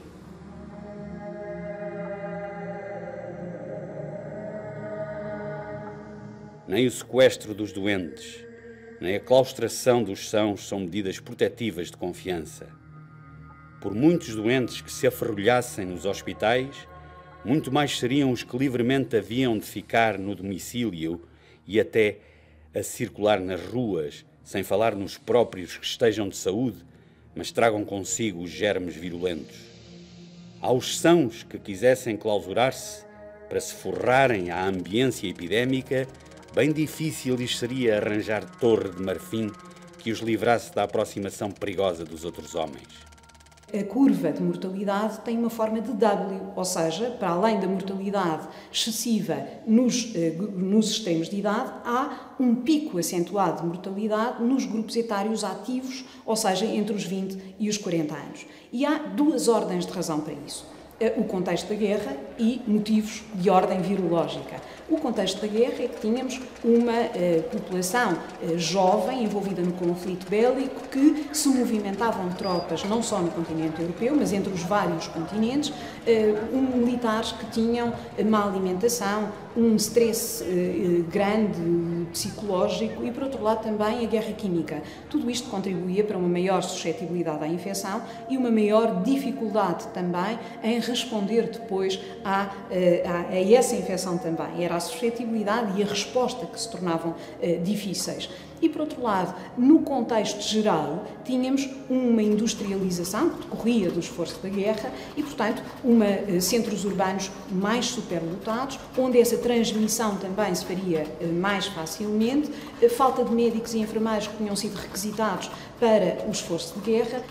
Nem o sequestro dos doentes, nem a claustração dos sãos são medidas protetivas de confiança. Por muitos doentes que se aferrolhassem nos hospitais, muito mais seriam os que livremente haviam de ficar no domicílio e até a circular nas ruas, sem falar nos próprios que estejam de saúde, mas tragam consigo os germes virulentos. Aos sãos que quisessem clausurar-se para se forrarem à ambiência epidémica, bem difícil lhes seria arranjar torre de marfim que os livrasse da aproximação perigosa dos outros homens. A curva de mortalidade tem uma forma de W, ou seja, para além da mortalidade excessiva nos extremos de idade, há um pico acentuado de mortalidade nos grupos etários ativos, ou seja, entre os 20 e os 40 anos. E há duas ordens de razão para isso. O contexto da guerra e motivos de ordem virológica. O contexto da guerra é que tínhamos uma população jovem envolvida no conflito bélico que se movimentavam tropas não só no continente europeu, mas entre os vários continentes, militares que tinham má alimentação, um stress grande psicológico e, por outro lado, também a guerra química. Tudo isto contribuía para uma maior suscetibilidade à infecção e uma maior dificuldade também em responder depois a essa infecção também. Era a suscetibilidade e a resposta que se tornavam difíceis. E, por outro lado, no contexto geral, tínhamos uma industrialização que decorria do esforço da guerra e, portanto, centros urbanos mais superlotados, onde essa transmissão também se faria mais facilmente, falta de médicos e enfermeiros que tinham sido requisitados para o esforço de guerra.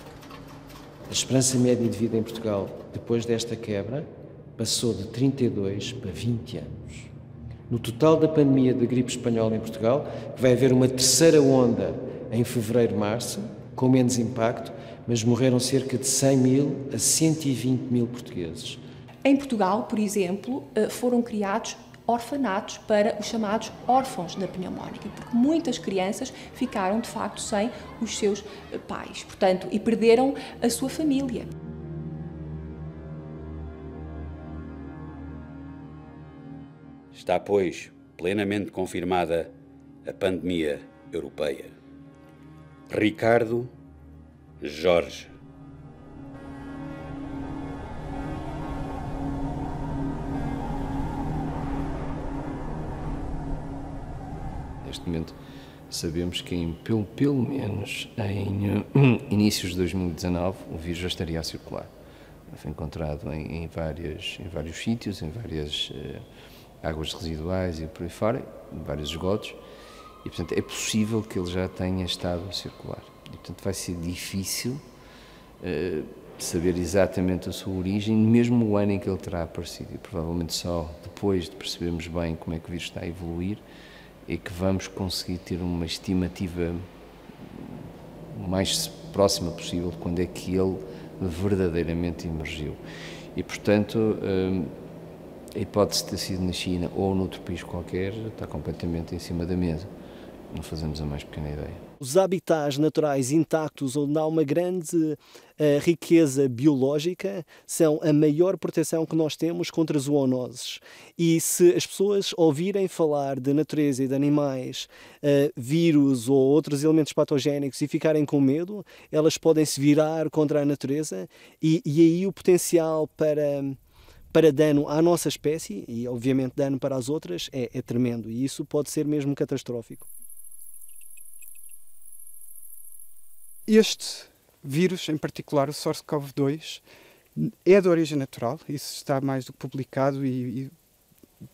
A esperança média de vida em Portugal, depois desta quebra, passou de 32 para 20 anos. No total da pandemia da gripe espanhola em Portugal, vai haver uma terceira onda em fevereiro-março, com menos impacto, mas morreram cerca de 100 mil a 120 mil portugueses. Em Portugal, por exemplo, foram criados orfanatos para os chamados órfãos da pneumónica, porque muitas crianças ficaram, de facto, sem os seus pais, portanto, e perderam a sua família. Está, pois, plenamente confirmada a pandemia europeia. Ricardo Jorge. Neste momento sabemos que pelo menos em inícios de 2019 o vírus já estaria a circular. Foi encontrado em vários sítios, em várias águas residuais e por aí fora, em vários esgotos, e portanto é possível que ele já tenha estado a circular. E portanto vai ser difícil saber exatamente a sua origem, mesmo o ano em que ele terá aparecido, e provavelmente só depois de percebermos bem como é que o vírus está a evoluir, é que vamos conseguir ter uma estimativa o mais próxima possível de quando é que ele verdadeiramente emergiu. E portanto a hipótese de ter sido na China ou noutro país qualquer está completamente em cima da mesa. Não fazemos a mais pequena ideia. Os habitats naturais intactos, onde há uma grande riqueza biológica, são a maior proteção que nós temos contra zoonoses. E se as pessoas ouvirem falar de natureza e de animais, vírus ou outros elementos patogénicos e ficarem com medo, elas podem se virar contra a natureza e aí o potencial para dano à nossa espécie e, obviamente, dano para as outras é tremendo. E isso pode ser mesmo catastrófico. Este vírus, em particular o SARS-CoV-2, é de origem natural, isso está mais do que publicado e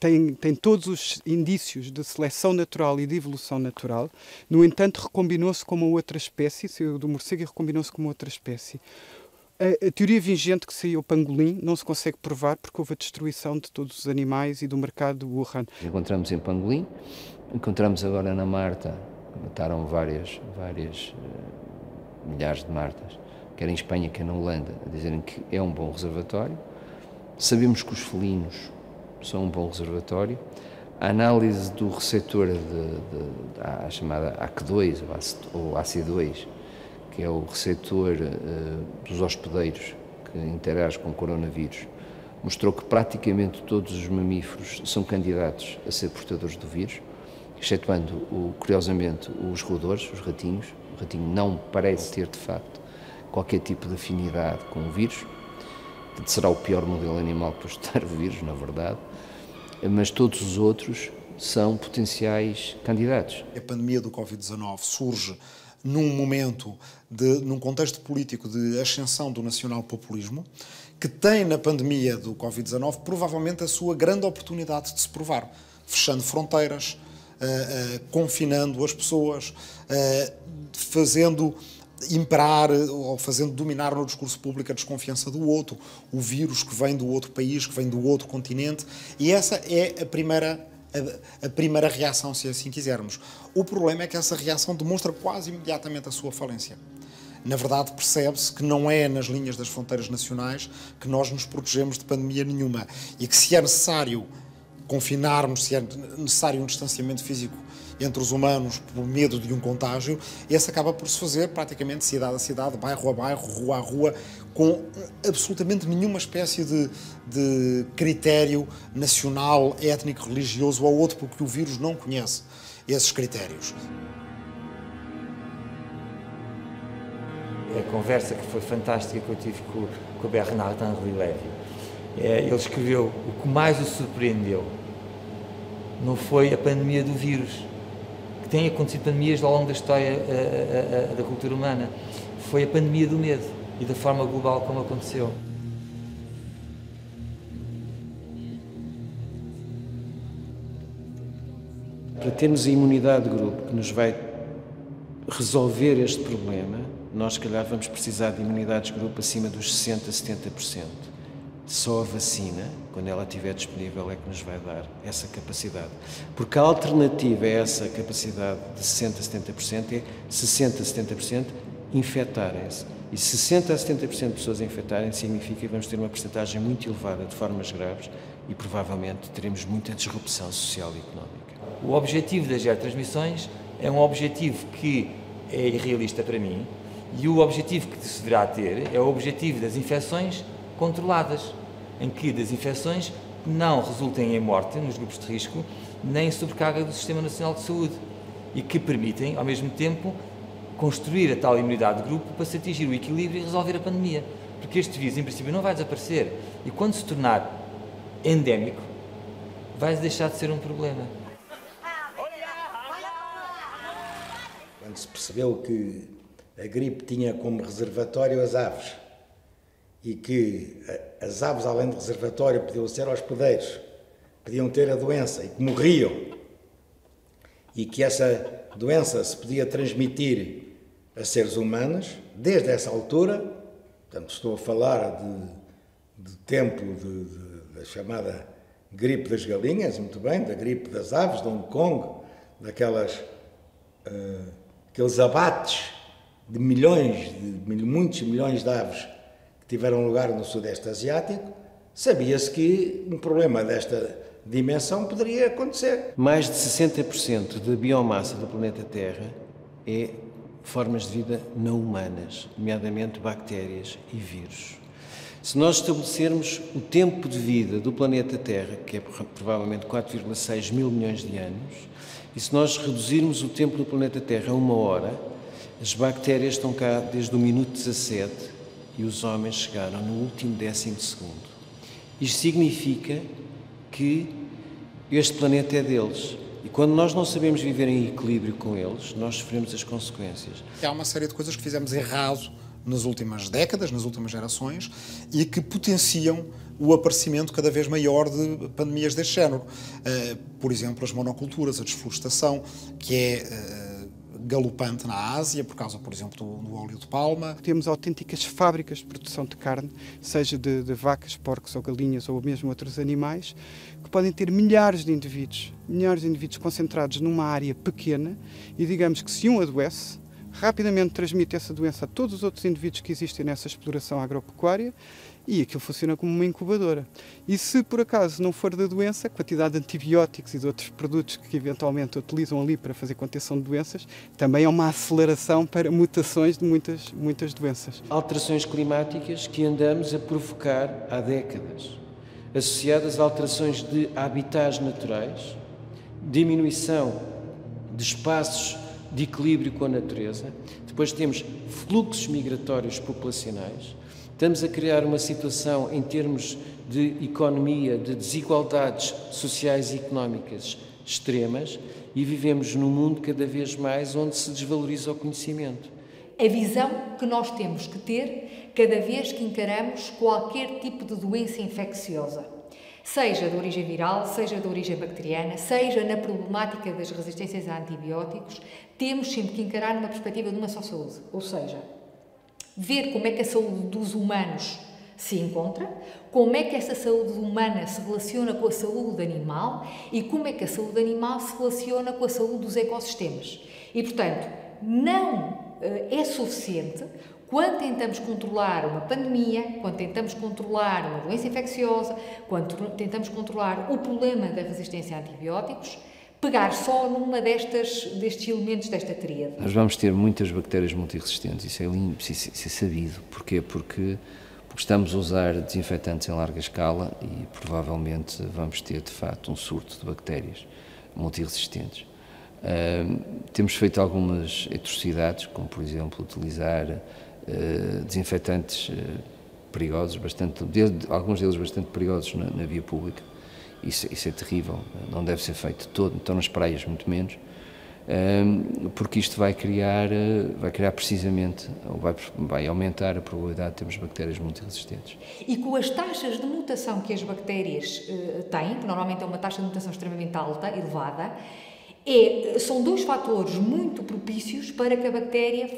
tem todos os indícios de seleção natural e de evolução natural. No entanto, recombinou-se com uma outra espécie, saiu do morcego e recombinou-se com uma outra espécie. A teoria vigente que saiu pangolim não se consegue provar porque houve a destruição de todos os animais e do mercado de Wuhan. Encontramos em pangolim, encontramos agora na Marta, mataram várias milhares de martas, quer em Espanha, quer na Holanda, a dizerem que é um bom reservatório. Sabemos que os felinos são um bom reservatório. A análise do receptor a chamada AC2 ou AC2, que é o receptor dos hospedeiros que interage com o coronavírus, mostrou que praticamente todos os mamíferos são candidatos a ser portadores do vírus, excetuando, curiosamente, os roedores, os ratinhos. O ratinho não parece ter, de facto, qualquer tipo de afinidade com o vírus. Será o pior modelo animal para estudar o vírus, na verdade, mas todos os outros são potenciais candidatos. A pandemia do Covid-19 surge num contexto político de ascensão do nacional-populismo, que tem na pandemia do Covid-19 provavelmente a sua grande oportunidade de se provar, fechando fronteiras, confinando as pessoas, fazendo imperar ou fazendo dominar no discurso público a desconfiança do outro, o vírus que vem do outro país, que vem do outro continente, e essa é a primeira reação, se assim quisermos. O problema é que essa reação demonstra quase imediatamente a sua falência. Na verdade, percebe-se que não é nas linhas das fronteiras nacionais que nós nos protegemos de pandemia nenhuma e que se é necessário confinarmos, se é necessário um distanciamento físico entre os humanos por medo de um contágio, esse acaba por se fazer praticamente cidade a cidade, bairro a bairro, rua a rua, com absolutamente nenhuma espécie de critério nacional, étnico, religioso ou outro, porque o vírus não conhece esses critérios. A conversa que foi fantástica que eu tive com o Bernard Henri Lévy, ele escreveu: o que mais o surpreendeu não foi a pandemia do vírus, que tem acontecido pandemias ao longo da história da cultura humana, foi a pandemia do medo e da forma global como aconteceu. Para termos a imunidade de grupo que nos vai resolver este problema, nós, se calhar, vamos precisar de imunidades de grupo acima dos 60%, 70%. Só a vacina, quando ela estiver disponível, é que nos vai dar essa capacidade. Porque a alternativa a essa capacidade de 60%, 70% é 60%, 70% infectarem-se. E 60% a 70% de pessoas infectarem-se significa que vamos ter uma percentagem muito elevada de formas graves e provavelmente teremos muita disrupção social e económica. O objetivo das geotransmissões é um objetivo que é irrealista para mim, e o objetivo que se deverá ter é o objetivo das infecções controladas, em que das infecções não resultem em morte nos grupos de risco, nem sobrecarga do Sistema Nacional de Saúde, e que permitem, ao mesmo tempo, construir a tal imunidade de grupo para se atingir o equilíbrio e resolver a pandemia. Porque este vírus, em princípio, não vai desaparecer, e quando se tornar endémico, vai deixar de ser um problema. Quando se percebeu que a gripe tinha como reservatório as aves e que as aves, além de reservatório, podiam ser hospedeiros, podiam ter a doença e que morriam, e que essa doença se podia transmitir a seres humanos, desde essa altura, portanto estou a falar de tempo da chamada gripe das galinhas, muito bem, da gripe das aves, de Hong Kong, aqueles abates de muitos milhões de aves que tiveram lugar no Sudeste Asiático, sabia-se que um problema desta dimensão poderia acontecer. Mais de 60% da biomassa do planeta Terra é formas de vida não humanas, nomeadamente bactérias e vírus. Se nós estabelecermos o tempo de vida do planeta Terra, que é provavelmente 4,6 mil milhões de anos, e se nós reduzirmos o tempo do planeta Terra a 1 hora, as bactérias estão cá desde o minuto 17 e os homens chegaram no último 10º segundo. Isto significa que este planeta é deles. E quando nós não sabemos viver em equilíbrio com eles, nós sofremos as consequências. Há uma série de coisas que fizemos errado nas últimas décadas, nas últimas gerações, e que potenciam o aparecimento cada vez maior de pandemias deste género. Por exemplo, as monoculturas, a desflorestação, que é galopante na Ásia, por causa, por exemplo, do óleo de palma. Temos autênticas fábricas de produção de carne, seja de vacas, porcos ou galinhas ou mesmo outros animais, que podem ter milhares de indivíduos concentrados numa área pequena, e digamos que se um adoece, rapidamente transmite essa doença a todos os outros indivíduos que existem nessa exploração agropecuária, e aquilo funciona como uma incubadora. E se por acaso não for da doença, a quantidade de antibióticos e de outros produtos que eventualmente utilizam ali para fazer contenção de doenças, também é uma aceleração para mutações de muitas doenças. Alterações climáticas que andamos a provocar há décadas, associadas a alterações de habitats naturais, diminuição de espaços de equilíbrio com a natureza, depois temos fluxos migratórios populacionais, estamos a criar uma situação em termos de economia, de desigualdades sociais e económicas extremas e vivemos num mundo cada vez mais onde se desvaloriza o conhecimento. A visão que nós temos que ter cada vez que encaramos qualquer tipo de doença infecciosa, seja de origem viral, seja de origem bacteriana, seja na problemática das resistências a antibióticos, temos sempre que encarar numa perspectiva de uma só saúde, ou seja, ver como é que a saúde dos humanos se encontra, como é que essa saúde humana se relaciona com a saúde animal e como é que a saúde animal se relaciona com a saúde dos ecossistemas. E, portanto, não é suficiente quando tentamos controlar uma pandemia, quando tentamos controlar uma doença infecciosa, quando tentamos controlar o problema da resistência a antibióticos, pegar só numa destes elementos desta tríade. Nós vamos ter muitas bactérias multiresistentes, isso é sabido. Porquê? Porque estamos a usar desinfetantes em larga escala e provavelmente vamos ter, de facto, um surto de bactérias multiresistentes. Temos feito algumas atrocidades, como, por exemplo, utilizar desinfetantes perigosos, alguns deles bastante perigosos na via pública. Isso é terrível, não deve ser feito todo, então nas praias muito menos, porque isto vai criar precisamente, ou vai aumentar a probabilidade de termos bactérias multiresistentes. E com as taxas de mutação que as bactérias têm, que normalmente é uma taxa de mutação extremamente alta, elevada, são dois fatores muito propícios para que a bactéria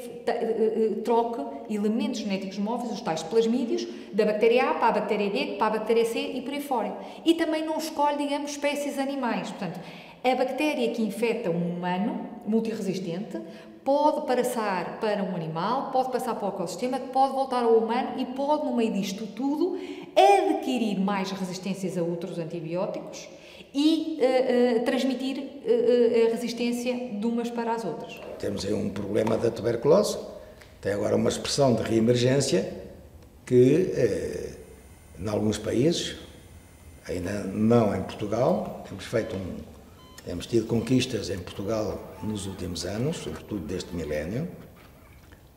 troque elementos genéticos móveis, os tais plasmídios, da bactéria A para a bactéria B, para a bactéria C e por aí fora. E também não escolhe, digamos, espécies animais. Portanto, a bactéria que infecta um humano multiresistente pode passar para um animal, pode passar para o ecossistema, pode voltar ao humano e pode, no meio disto tudo, adquirir mais resistências a outros antibióticos e transmitir a resistência de umas para as outras. Temos aí um problema da tuberculose, tem agora uma expressão de reemergência que, em alguns países, ainda não em Portugal, temos tido conquistas em Portugal nos últimos anos, sobretudo deste milénio,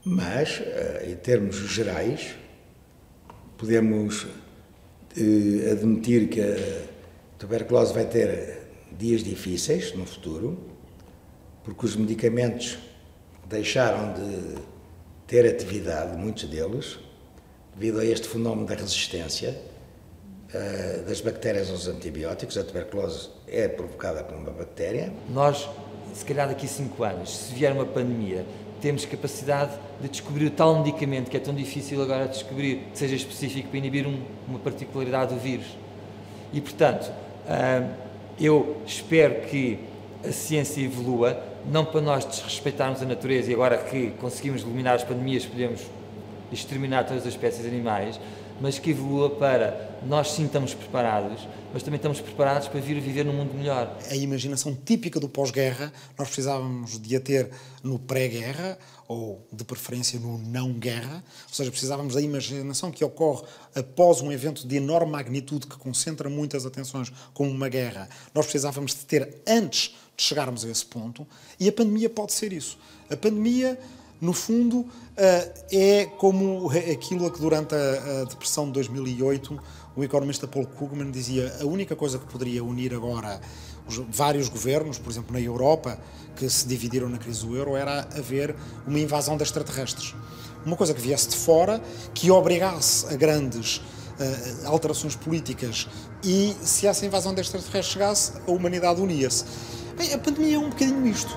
mas, em termos gerais, podemos admitir que a tuberculose vai ter dias difíceis no futuro, porque os medicamentos deixaram de ter atividade, muitos deles, devido a este fenómeno da resistência das bactérias aos antibióticos. A tuberculose é provocada por uma bactéria. Nós, se calhar daqui a 5 anos, se vier uma pandemia, temos capacidade de descobrir o tal medicamento que é tão difícil agora descobrir, que seja específico para inibir uma particularidade do vírus. E, portanto, eu espero que a ciência evolua, não para nós desrespeitarmos a natureza e agora que conseguimos eliminar as pandemias podemos exterminar todas as espécies animais, mas que evolua para nós sim estamos preparados, mas também estamos preparados para vir a viver num mundo melhor. A imaginação típica do pós-guerra, nós precisávamos de a ter no pré-guerra, ou de preferência no não-guerra, ou seja, precisávamos da imaginação que ocorre após um evento de enorme magnitude que concentra muitas atenções, como uma guerra. Nós precisávamos de ter antes de chegarmos a esse ponto, e a pandemia pode ser isso. A pandemia, no fundo, é como aquilo que durante a depressão de 2008 o economista Paul Krugman dizia: a única coisa que poderia unir agora os vários governos, por exemplo na Europa, que se dividiram na crise do euro, era haver uma invasão de extraterrestres. Uma coisa que viesse de fora, que obrigasse a grandes alterações políticas, e se essa invasão de extraterrestres chegasse, a humanidade unia-se. Bem, a pandemia é um bocadinho isto.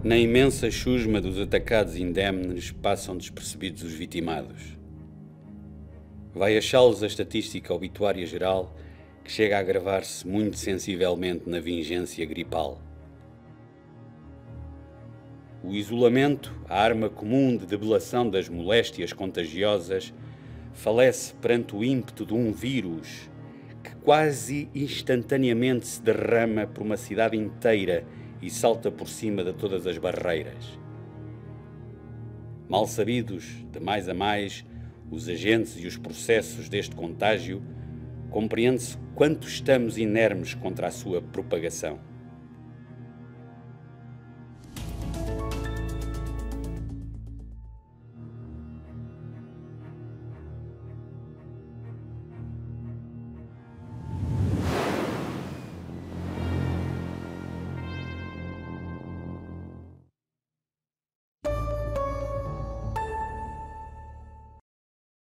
Na imensa chusma dos atacados indemnes passam despercebidos os vitimados. Vai achá-los a estatística obituária geral, que chega a agravar-se muito sensivelmente na vingência gripal. o isolamento, a arma comum de debelação das moléstias contagiosas, falece perante o ímpeto de um vírus que quase instantaneamente se derrama por uma cidade inteira e salta por cima de todas as barreiras. Mal sabidos, de mais a mais, os agentes e os processos deste contágio, compreende-se quanto estamos inermes contra a sua propagação.